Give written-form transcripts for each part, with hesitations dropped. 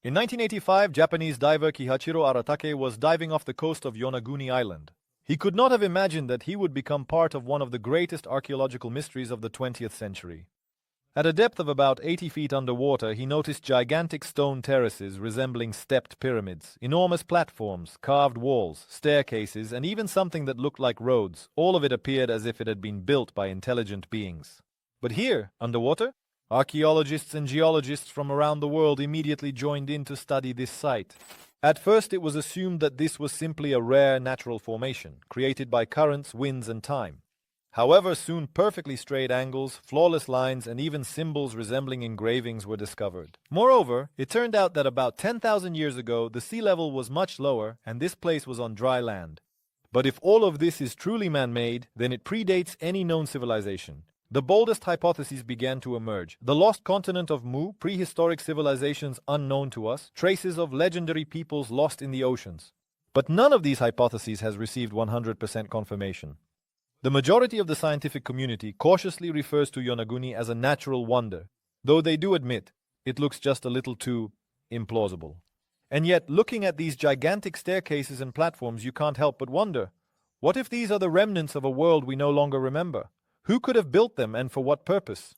In 1985, Japanese diver Kihachiro Arataka was diving off the coast of Yonaguni Island. He could not have imagined that he would become part of one of the greatest archaeological mysteries of the 20th century. At a depth of about 80 feet underwater, he noticed gigantic stone terraces resembling stepped pyramids, enormous platforms, carved walls, staircases, and even something that looked like roads. All of it appeared as if it had been built by intelligent beings. But here, underwater, archaeologists and geologists from around the world immediately joined in to study this site. At first, it was assumed that this was simply a rare natural formation, created by currents, winds, and time. However, soon perfectly straight angles, flawless lines, and even symbols resembling engravings were discovered. Moreover, it turned out that about 10,000 years ago, the sea level was much lower, and this place was on dry land. But if all of this is truly man-made, then it predates any known civilization. The boldest hypotheses began to emerge. The lost continent of Mu, prehistoric civilizations unknown to us, traces of legendary peoples lost in the oceans. But none of these hypotheses has received 100% confirmation. The majority of the scientific community cautiously refers to Yonaguni as a natural wonder, though they do admit it looks just a little too implausible. And yet, looking at these gigantic staircases and platforms, you can't help but wonder, what if these are the remnants of a world we no longer remember? Who could have built them and for what purpose?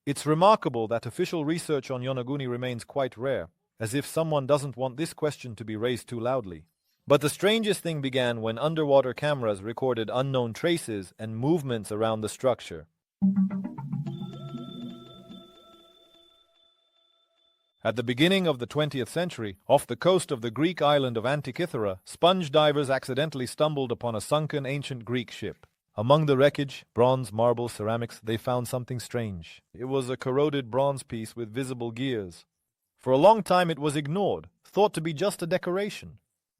It's remarkable that official research on Yonaguni remains quite rare, as if someone doesn't want this question to be raised too loudly. But the strangest thing began when underwater cameras recorded unknown traces and movements around the structure. At the beginning of the 20th century, off the coast of the Greek island of Antikythera, sponge divers accidentally stumbled upon a sunken ancient Greek ship. Among the wreckage, bronze, marble, ceramics, they found something strange. It was a corroded bronze piece with visible gears. For a long time it was ignored, thought to be just a decoration.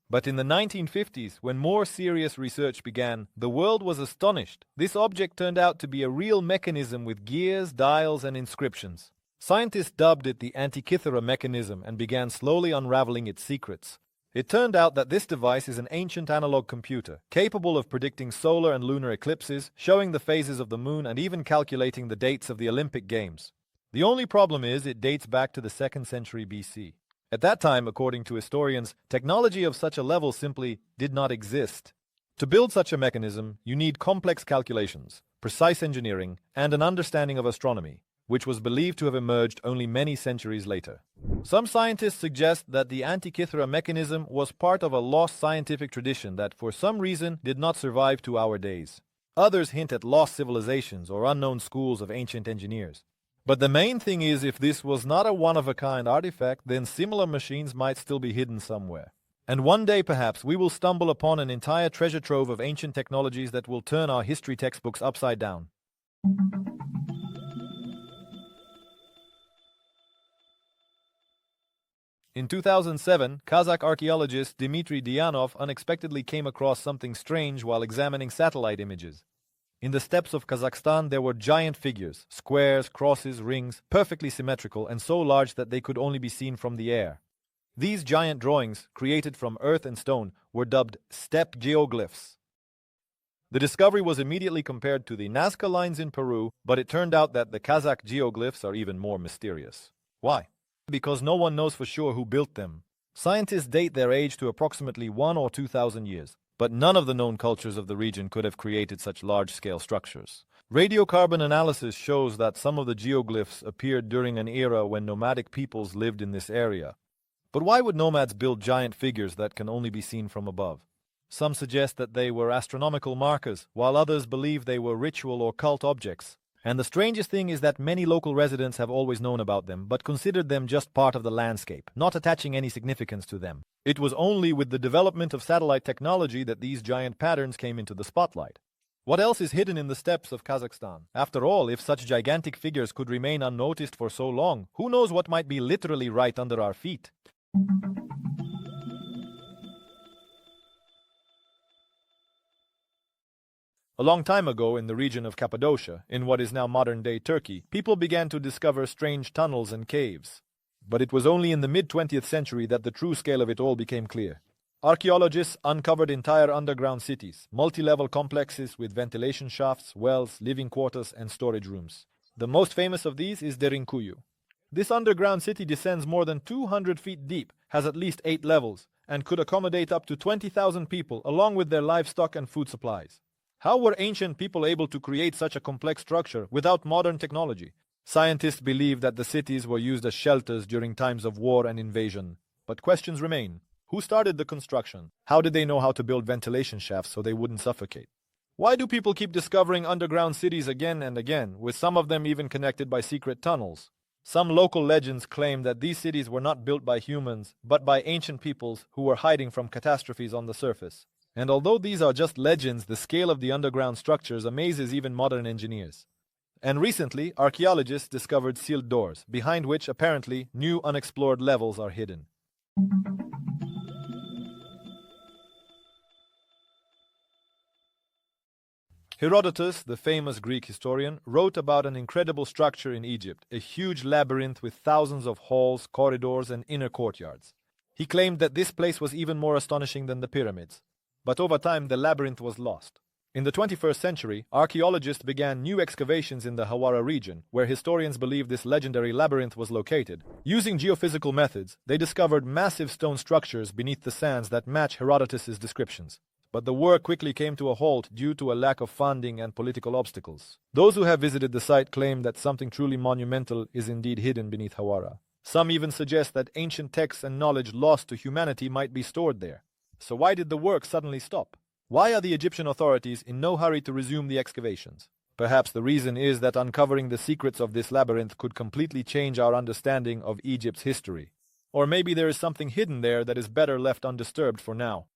But in the 1950s, when more serious research began, the world was astonished. This object turned out to be a real mechanism with gears, dials, and inscriptions. Scientists dubbed it the Antikythera mechanism and began slowly unraveling its secrets. It turned out that this device is an ancient analog computer, capable of predicting solar and lunar eclipses, showing the phases of the moon, and even calculating the dates of the Olympic Games. The only problem is it dates back to the 2nd century BC. At that time, according to historians, technology of such a level simply did not exist. To build such a mechanism, you need complex calculations, precise engineering, and an understanding of astronomy, which was believed to have emerged only many centuries later. Some scientists suggest that the Antikythera mechanism was part of a lost scientific tradition that for some reason did not survive to our days. Others hint at lost civilizations or unknown schools of ancient engineers. But the main thing is, if this was not a one-of-a-kind artifact, then similar machines might still be hidden somewhere. And one day, perhaps, we will stumble upon an entire treasure trove of ancient technologies that will turn our history textbooks upside down. In 2007, Kazakh archaeologist Dmitry Dianov unexpectedly came across something strange while examining satellite images. In the steppes of Kazakhstan, there were giant figures, squares, crosses, rings, perfectly symmetrical and so large that they could only be seen from the air. These giant drawings, created from earth and stone, were dubbed steppe geoglyphs. The discovery was immediately compared to the Nazca lines in Peru, but it turned out that the Kazakh geoglyphs are even more mysterious. Why? Because no one knows for sure who built them. Scientists date their age to approximately 1,000 or 2,000 years, but none of the known cultures of the region could have created such large-scale structures. Radiocarbon analysis shows that some of the geoglyphs appeared during an era when nomadic peoples lived in this area. But why would nomads build giant figures that can only be seen from above? Some suggest that they were astronomical markers, while others believe they were ritual or cult objects. And the strangest thing is that many local residents have always known about them, but considered them just part of the landscape, not attaching any significance to them. It was only with the development of satellite technology that these giant patterns came into the spotlight. What else is hidden in the steppes of Kazakhstan? After all, if such gigantic figures could remain unnoticed for so long, who knows what might be literally right under our feet? A long time ago, in the region of Cappadocia, in what is now modern-day Turkey, people began to discover strange tunnels and caves. But it was only in the mid-20th century that the true scale of it all became clear. Archaeologists uncovered entire underground cities, multi-level complexes with ventilation shafts, wells, living quarters, and storage rooms. The most famous of these is Derinkuyu. This underground city descends more than 200 feet deep, has at least 8 levels, and could accommodate up to 20,000 people along with their livestock and food supplies. How were ancient people able to create such a complex structure without modern technology? Scientists believe that the cities were used as shelters during times of war and invasion. But questions remain. Who started the construction? How did they know how to build ventilation shafts so they wouldn't suffocate? Why do people keep discovering underground cities again and again, with some of them even connected by secret tunnels? Some local legends claim that these cities were not built by humans, but by ancient peoples who were hiding from catastrophes on the surface. And although these are just legends, the scale of the underground structures amazes even modern engineers. And recently, archaeologists discovered sealed doors, behind which apparently new unexplored levels are hidden. Herodotus, the famous Greek historian, wrote about an incredible structure in Egypt, a huge labyrinth with thousands of halls, corridors, and inner courtyards. He claimed that this place was even more astonishing than the pyramids. But over time, the labyrinth was lost. In the 21st century, archaeologists began new excavations in the Hawara region, where historians believe this legendary labyrinth was located. Using geophysical methods, they discovered massive stone structures beneath the sands that match Herodotus's descriptions. But the work quickly came to a halt due to a lack of funding and political obstacles. Those who have visited the site claim that something truly monumental is indeed hidden beneath Hawara. Some even suggest that ancient texts and knowledge lost to humanity might be stored there. So why did the work suddenly stop? Why are the Egyptian authorities in no hurry to resume the excavations? Perhaps the reason is that uncovering the secrets of this labyrinth could completely change our understanding of Egypt's history. Or maybe there is something hidden there that is better left undisturbed for now.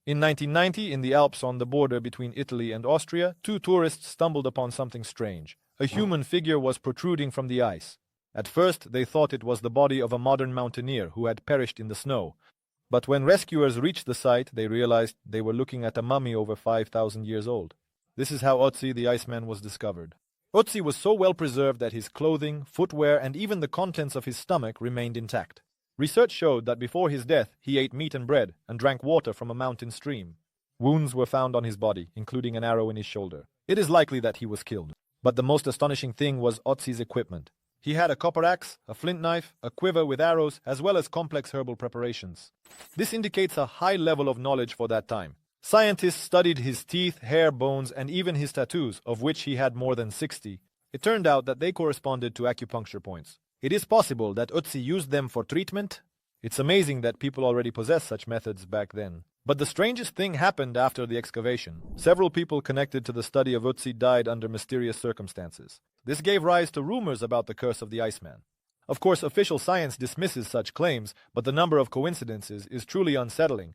In 1990, in the Alps on the border between Italy and Austria, 2 tourists stumbled upon something strange. A human figure was protruding from the ice. At first, they thought it was the body of a modern mountaineer who had perished in the snow. But when rescuers reached the site, they realized they were looking at a mummy over 5,000 years old. This is how Otzi the Iceman was discovered. Otzi was so well preserved that his clothing, footwear, and even the contents of his stomach remained intact. Research showed that before his death, he ate meat and bread and drank water from a mountain stream. Wounds were found on his body, including an arrow in his shoulder. It is likely that he was killed. But the most astonishing thing was Otzi's equipment. He had a copper axe, a flint knife, a quiver with arrows, as well as complex herbal preparations. This indicates a high level of knowledge for that time. Scientists studied his teeth, hair, bones, and even his tattoos, of which he had more than 60. It turned out that they corresponded to acupuncture points. It is possible that Otzi used them for treatment. It's amazing that people already possessed such methods back then. But the strangest thing happened after the excavation. Several people connected to the study of Otzi died under mysterious circumstances. This gave rise to rumors about the curse of the Iceman. Of course, official science dismisses such claims, but the number of coincidences is truly unsettling.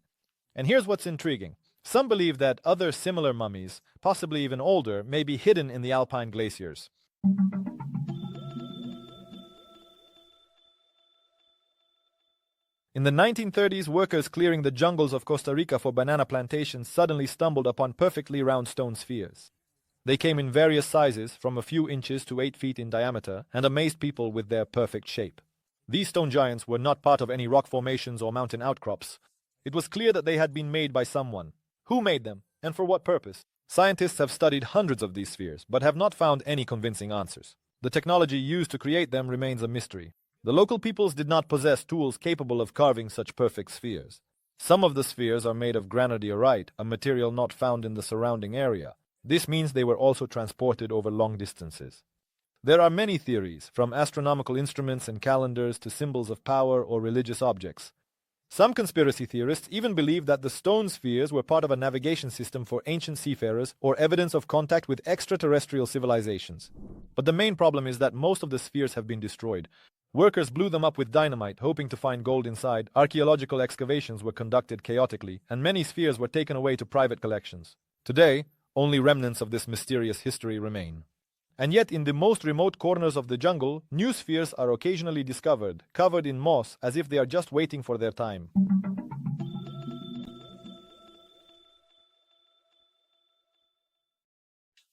And here's what's intriguing. Some believe that other similar mummies, possibly even older, may be hidden in the alpine glaciers. In the 1930s, workers clearing the jungles of Costa Rica for banana plantations suddenly stumbled upon perfectly round stone spheres. They came in various sizes, from a few inches to 8 feet in diameter, and amazed people with their perfect shape. These stone giants were not part of any rock formations or mountain outcrops. It was clear that they had been made by someone. Who made them, and for what purpose? Scientists have studied hundreds of these spheres, but have not found any convincing answers. The technology used to create them remains a mystery. The local peoples did not possess tools capable of carving such perfect spheres. Some of the spheres are made of granodiorite, a material not found in the surrounding area. This means they were also transported over long distances. There are many theories, from astronomical instruments and calendars to symbols of power or religious objects. Some conspiracy theorists even believe that the stone spheres were part of a navigation system for ancient seafarers or evidence of contact with extraterrestrial civilizations. But the main problem is that most of the spheres have been destroyed. Workers blew them up with dynamite, hoping to find gold inside. Archaeological excavations were conducted chaotically, and many spheres were taken away to private collections. Today, only remnants of this mysterious history remain. And yet, in the most remote corners of the jungle, new spheres are occasionally discovered, covered in moss, as if they are just waiting for their time.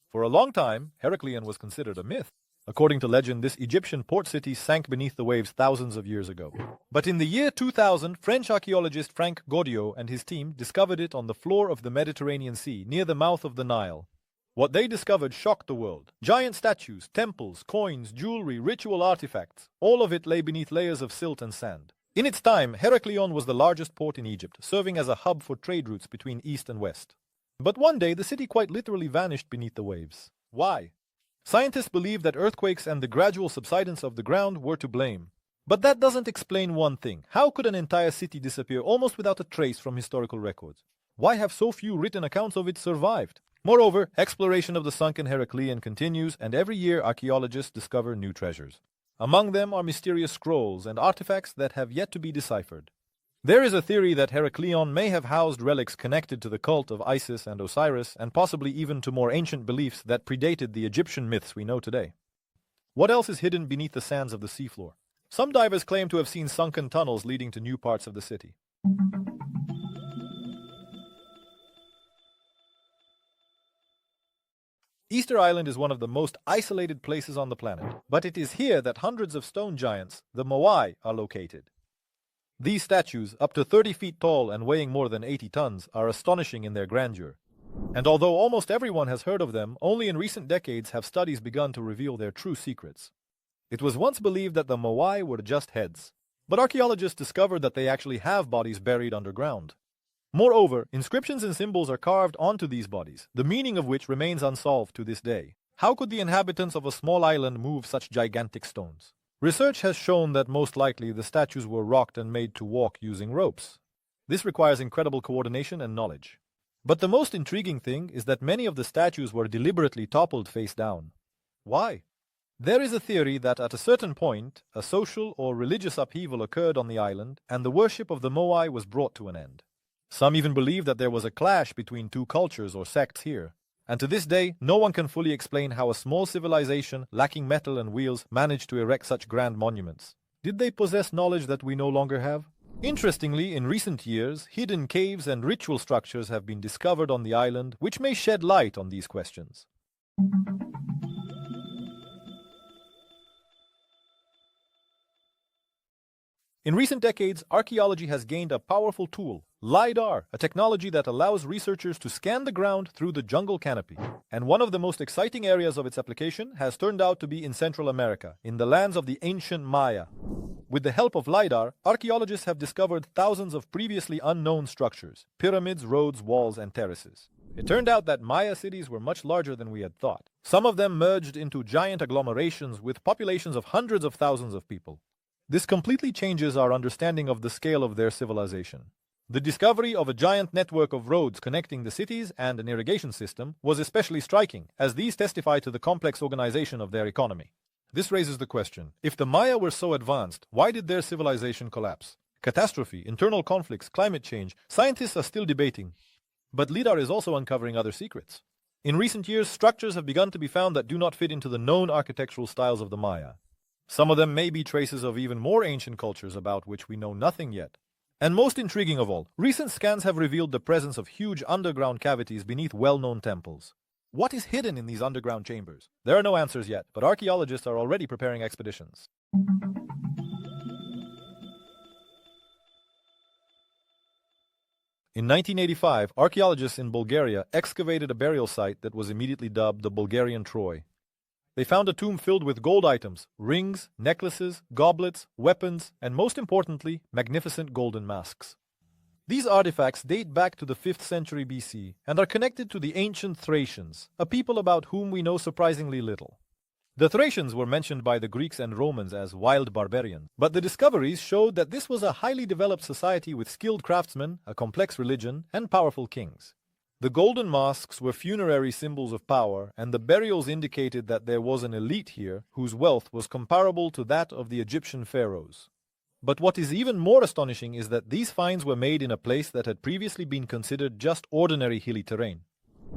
For a long time, Heraklion was considered a myth. According to legend, this Egyptian port city sank beneath the waves thousands of years ago. But in the year 2000, French archaeologist Frank Godiot and his team discovered it on the floor of the Mediterranean Sea, near the mouth of the Nile. What they discovered shocked the world. Giant statues, temples, coins, jewelry, ritual artifacts, all of it lay beneath layers of silt and sand. In its time, Heraklion was the largest port in Egypt, serving as a hub for trade routes between east and west. But one day, the city quite literally vanished beneath the waves. Why? Scientists believe that earthquakes and the gradual subsidence of the ground were to blame. But that doesn't explain one thing. How could an entire city disappear almost without a trace from historical records? Why have so few written accounts of it survived? Moreover, exploration of the sunken Heraklion continues, and every year archaeologists discover new treasures. Among them are mysterious scrolls and artifacts that have yet to be deciphered. There is a theory that Heraklion may have housed relics connected to the cult of Isis and Osiris, and possibly even to more ancient beliefs that predated the Egyptian myths we know today. What else is hidden beneath the sands of the seafloor? Some divers claim to have seen sunken tunnels leading to new parts of the city. Easter Island is one of the most isolated places on the planet, but it is here that hundreds of stone giants, the Moai, are located. These statues, up to 30 feet tall and weighing more than 80 tons, are astonishing in their grandeur. And although almost everyone has heard of them, only in recent decades have studies begun to reveal their true secrets. It was once believed that the Moai were just heads, but archaeologists discovered that they actually have bodies buried underground. Moreover, inscriptions and symbols are carved onto these bodies, the meaning of which remains unsolved to this day. How could the inhabitants of a small island move such gigantic stones? Research has shown that most likely the statues were rocked and made to walk using ropes. This requires incredible coordination and knowledge. But the most intriguing thing is that many of the statues were deliberately toppled face down. Why? There is a theory that at a certain point, a social or religious upheaval occurred on the island, and the worship of the Moai was brought to an end. Some even believe that there was a clash between two cultures or sects here. And to this day, no one can fully explain how a small civilization, lacking metal and wheels, managed to erect such grand monuments. Did they possess knowledge that we no longer have? Interestingly, in recent years, hidden caves and ritual structures have been discovered on the island, which may shed light on these questions. In recent decades, archaeology has gained a powerful tool, LiDAR, a technology that allows researchers to scan the ground through the jungle canopy. And one of the most exciting areas of its application has turned out to be in Central America, in the lands of the ancient Maya. With the help of LiDAR, archaeologists have discovered thousands of previously unknown structures, pyramids, roads, walls, and terraces. It turned out that Maya cities were much larger than we had thought. Some of them merged into giant agglomerations with populations of hundreds of thousands of people. This completely changes our understanding of the scale of their civilization. The discovery of a giant network of roads connecting the cities and an irrigation system was especially striking, as these testify to the complex organization of their economy. This raises the question, if the Maya were so advanced, why did their civilization collapse? Catastrophe, internal conflicts, climate change, scientists are still debating. But LiDAR is also uncovering other secrets. In recent years, structures have begun to be found that do not fit into the known architectural styles of the Maya. Some of them may be traces of even more ancient cultures about which we know nothing yet. And most intriguing of all, recent scans have revealed the presence of huge underground cavities beneath well-known temples. What is hidden in these underground chambers? There are no answers yet, but archaeologists are already preparing expeditions. In 1985, archaeologists in Bulgaria excavated a burial site that was immediately dubbed the Bulgarian Troy. They found a tomb filled with gold items, rings, necklaces, goblets, weapons, and most importantly, magnificent golden masks. These artifacts date back to the 5th century BC and are connected to the ancient Thracians, a people about whom we know surprisingly little. The Thracians were mentioned by the Greeks and Romans as wild barbarians, but the discoveries showed that this was a highly developed society with skilled craftsmen, a complex religion, and powerful kings. The golden masks were funerary symbols of power, and the burials indicated that there was an elite here whose wealth was comparable to that of the Egyptian pharaohs. But what is even more astonishing is that these finds were made in a place that had previously been considered just ordinary hilly terrain.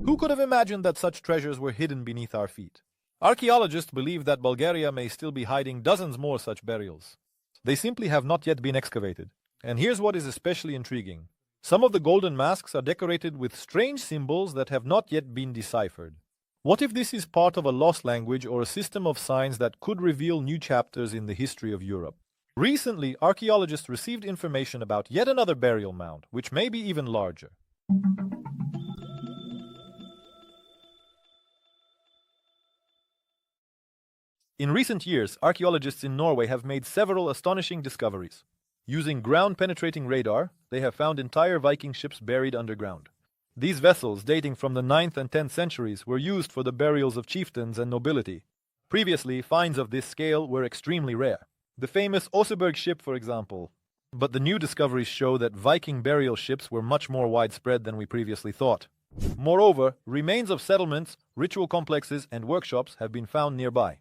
Who could have imagined that such treasures were hidden beneath our feet? Archaeologists believe that Bulgaria may still be hiding dozens more such burials. They simply have not yet been excavated. And here's what is especially intriguing. Some of the golden masks are decorated with strange symbols that have not yet been deciphered. What if this is part of a lost language or a system of signs that could reveal new chapters in the history of Europe? Recently, archaeologists received information about yet another burial mound, which may be even larger. In recent years, archaeologists in Norway have made several astonishing discoveries. Using ground-penetrating radar, they have found entire Viking ships buried underground. These vessels, dating from the 9th and 10th centuries, were used for the burials of chieftains and nobility. Previously, finds of this scale were extremely rare. The famous Oseberg ship, for example. But the new discoveries show that Viking burial ships were much more widespread than we previously thought. Moreover, remains of settlements, ritual complexes, and workshops have been found nearby.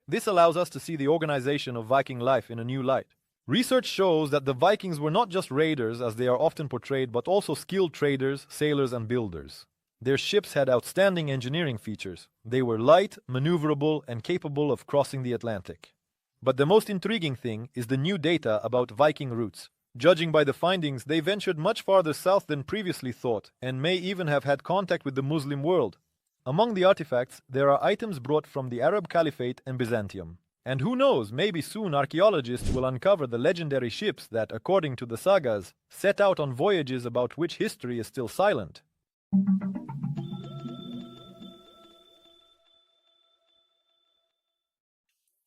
This allows us to see the organization of Viking life in a new light. Research shows that the Vikings were not just raiders as they are often portrayed, but also skilled traders, sailors, and builders. Their ships had outstanding engineering features. They were light, maneuverable, and capable of crossing the Atlantic. But the most intriguing thing is the new data about Viking routes. Judging by the findings, they ventured much farther south than previously thought, and may even have had contact with the Muslim world. Among the artifacts, there are items brought from the Arab Caliphate and Byzantium. And who knows, maybe soon archaeologists will uncover the legendary ships that, according to the sagas, set out on voyages about which history is still silent.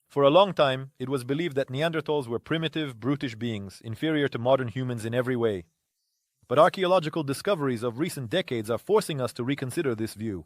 For a long time, it was believed that Neanderthals were primitive, brutish beings, inferior to modern humans in every way. But archaeological discoveries of recent decades are forcing us to reconsider this view.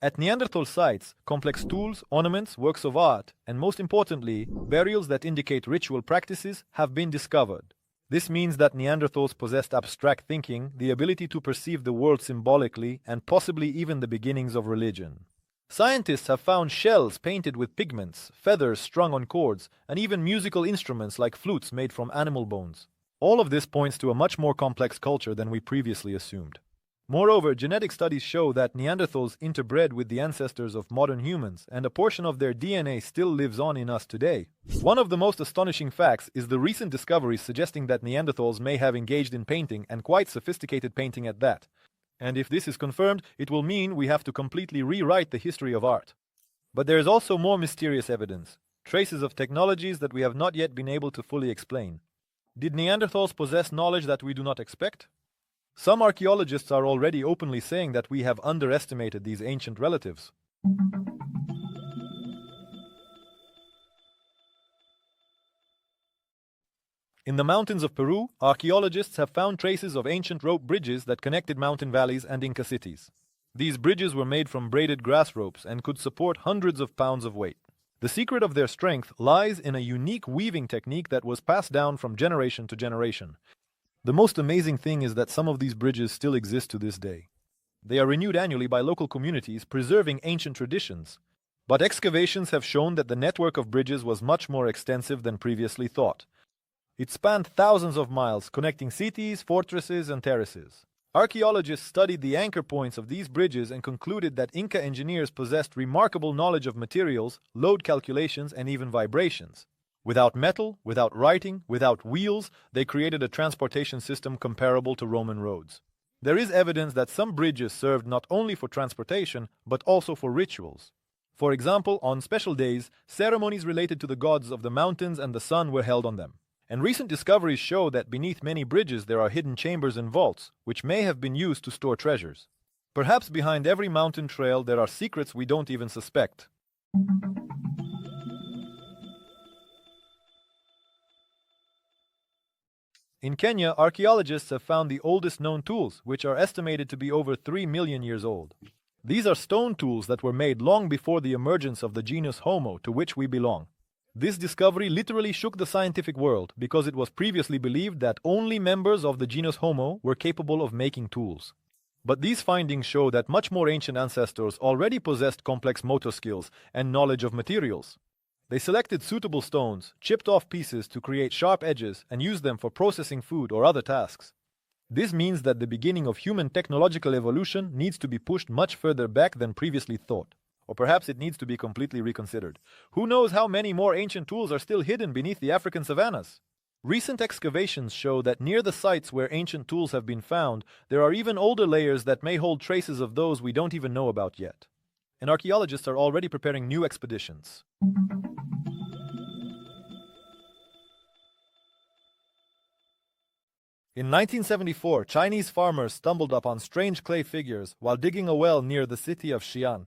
At Neanderthal sites, complex tools, ornaments, works of art, and most importantly, burials that indicate ritual practices have been discovered. This means that Neanderthals possessed abstract thinking, the ability to perceive the world symbolically, and possibly even the beginnings of religion. Scientists have found shells painted with pigments, feathers strung on cords, and even musical instruments like flutes made from animal bones. All of this points to a much more complex culture than we previously assumed. Moreover, genetic studies show that Neanderthals interbred with the ancestors of modern humans, and a portion of their DNA still lives on in us today. One of the most astonishing facts is the recent discoveries suggesting that Neanderthals may have engaged in painting, and quite sophisticated painting at that. And if this is confirmed, it will mean we have to completely rewrite the history of art. But there is also more mysterious evidence, traces of technologies that we have not yet been able to fully explain. Did Neanderthals possess knowledge that we do not expect? Some archaeologists are already openly saying that we have underestimated these ancient relatives. In the mountains of Peru, archaeologists have found traces of ancient rope bridges that connected mountain valleys and Inca cities. These bridges were made from braided grass ropes and could support hundreds of pounds of weight. The secret of their strength lies in a unique weaving technique that was passed down from generation to generation. The most amazing thing is that some of these bridges still exist to this day. They are renewed annually by local communities, preserving ancient traditions. But excavations have shown that the network of bridges was much more extensive than previously thought. It spanned thousands of miles, connecting cities, fortresses, and terraces. Archaeologists studied the anchor points of these bridges and concluded that Inca engineers possessed remarkable knowledge of materials, load calculations, and even vibrations. Without metal, without writing, without wheels, they created a transportation system comparable to Roman roads. There is evidence that some bridges served not only for transportation, but also for rituals. For example, on special days, ceremonies related to the gods of the mountains and the sun were held on them. And recent discoveries show that beneath many bridges there are hidden chambers and vaults, which may have been used to store treasures. Perhaps behind every mountain trail there are secrets we don't even suspect. In Kenya, archaeologists have found the oldest known tools, which are estimated to be over 3 million years old. These are stone tools that were made long before the emergence of the genus Homo, to which we belong. This discovery literally shook the scientific world because it was previously believed that only members of the genus Homo were capable of making tools. But these findings show that much more ancient ancestors already possessed complex motor skills and knowledge of materials. They selected suitable stones, chipped off pieces to create sharp edges, and used them for processing food or other tasks. This means that the beginning of human technological evolution needs to be pushed much further back than previously thought. Or perhaps it needs to be completely reconsidered. Who knows how many more ancient tools are still hidden beneath the African savannas? Recent excavations show that near the sites where ancient tools have been found, there are even older layers that may hold traces of those we don't even know about yet. And archaeologists are already preparing new expeditions. In 1974, Chinese farmers stumbled upon strange clay figures while digging a well near the city of Xi'an.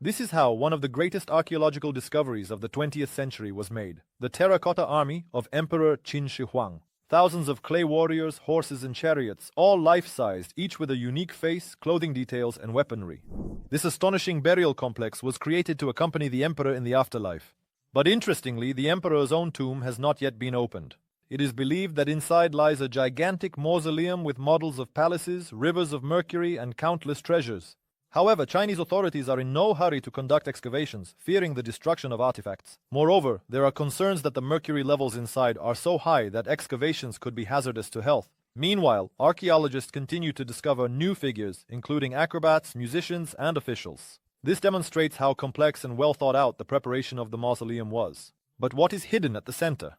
This is how one of the greatest archaeological discoveries of the 20th century was made: the Terracotta army of Emperor Qin Shi Huang. Thousands of clay warriors, horses and chariots, all life-sized, each with a unique face, clothing details and weaponry. This astonishing burial complex was created to accompany the emperor in the afterlife. But interestingly, the emperor's own tomb has not yet been opened. It is believed that inside lies a gigantic mausoleum with models of palaces, rivers of mercury and countless treasures. However, Chinese authorities are in no hurry to conduct excavations, fearing the destruction of artifacts. Moreover, there are concerns that the mercury levels inside are so high that excavations could be hazardous to health. Meanwhile, archaeologists continue to discover new figures, including acrobats, musicians, and officials. This demonstrates how complex and well thought out the preparation of the mausoleum was. But what is hidden at the center?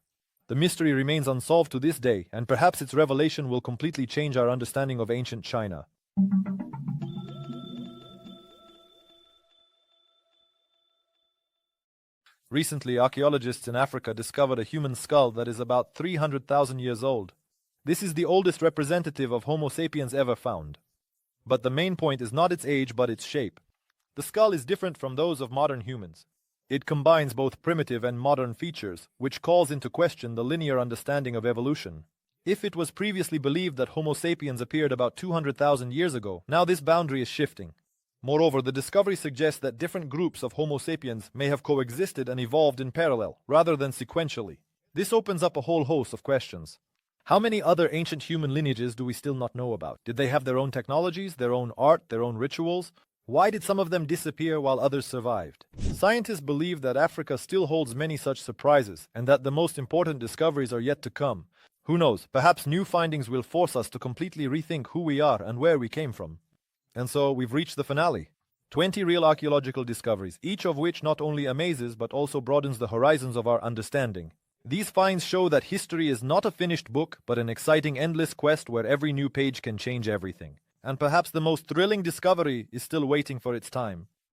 The mystery remains unsolved to this day, and perhaps its revelation will completely change our understanding of ancient China. Recently, archaeologists in Africa discovered a human skull that is about 300,000 years old. This is the oldest representative of Homo sapiens ever found. But the main point is not its age but its shape. The skull is different from those of modern humans. It combines both primitive and modern features, which calls into question the linear understanding of evolution. If it was previously believed that Homo sapiens appeared about 200,000 years ago, now this boundary is shifting. Moreover, the discovery suggests that different groups of Homo sapiens may have coexisted and evolved in parallel, rather than sequentially. This opens up a whole host of questions. How many other ancient human lineages do we still not know about? Did they have their own technologies, their own art, their own rituals? Why did some of them disappear while others survived? Scientists believe that Africa still holds many such surprises, and that the most important discoveries are yet to come. Who knows, perhaps new findings will force us to completely rethink who we are and where we came from. And so we've reached the finale. 20 real archaeological discoveries, each of which not only amazes but also broadens the horizons of our understanding. These finds show that history is not a finished book, but an exciting endless quest where every new page can change everything. And perhaps the most thrilling discovery is still waiting for its time.